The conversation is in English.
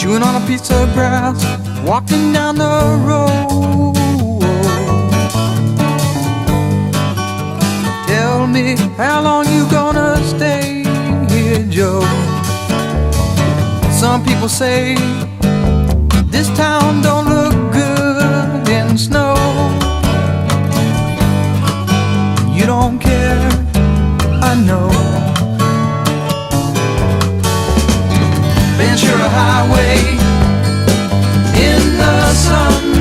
chewing on a piece of grass, walking down the road. Tell me, how long you gonna stay here, Joe? Some people say this town don't look good in snow. You don't care, I know. Ventura Highway in the sun.